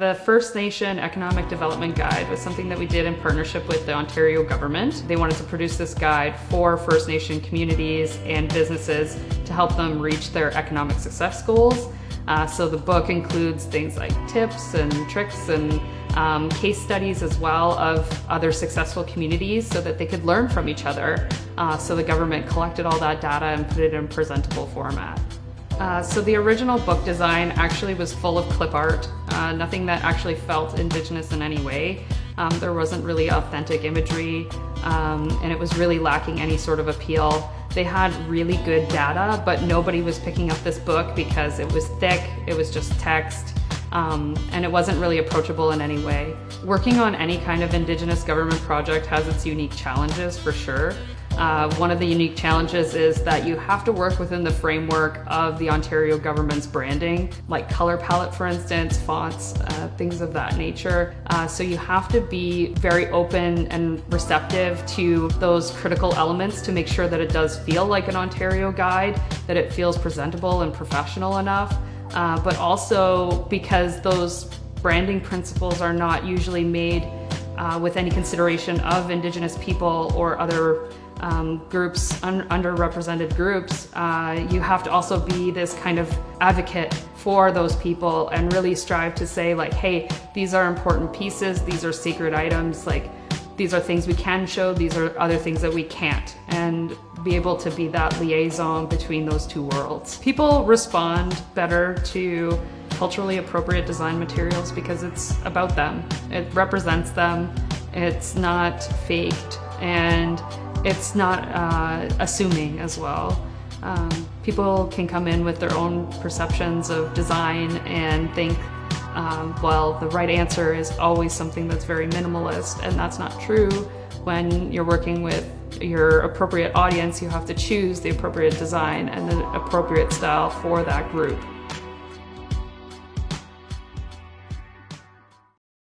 The First Nation Economic Development Guide was something that we did in partnership with the Ontario government. They wanted to produce this guide for First Nation communities and businesses to help them reach their economic success goals. So the book includes things like tips and tricks and case studies as well of other successful communities so that they could learn from each other. So the government collected all that data and put it in presentable format. So the original book design actually was full of clip art, nothing that actually felt Indigenous in any way. There wasn't really authentic imagery, and it was really lacking any sort of appeal. They had really good data, but nobody was picking up this book because it was thick, it was just text, and it wasn't really approachable in any way. Working on any kind of Indigenous government project has its unique challenges for sure. One of the unique challenges is that you have to work within the framework of the Ontario government's branding, like color palette, for instance, fonts, things of that nature. So you have to be very open and receptive to those critical elements to make sure that it does feel like an Ontario guide, that it feels presentable and professional enough, but also because those branding principles are not usually made with any consideration of Indigenous people or other groups, underrepresented groups, you have to also be this kind of advocate for those people and really strive to say like, hey, these are important pieces, these are sacred items, like these are things we can show, these are other things that we can't, and be able to be that liaison between those two worlds. People respond better to culturally appropriate design materials because it's about them. It represents them, it's not faked, and it's not assuming as well. People can come in with their own perceptions of design and think, well, the right answer is always something that's very minimalist, and that's not true. When you're working with your appropriate audience, you have to choose the appropriate design and the appropriate style for that group.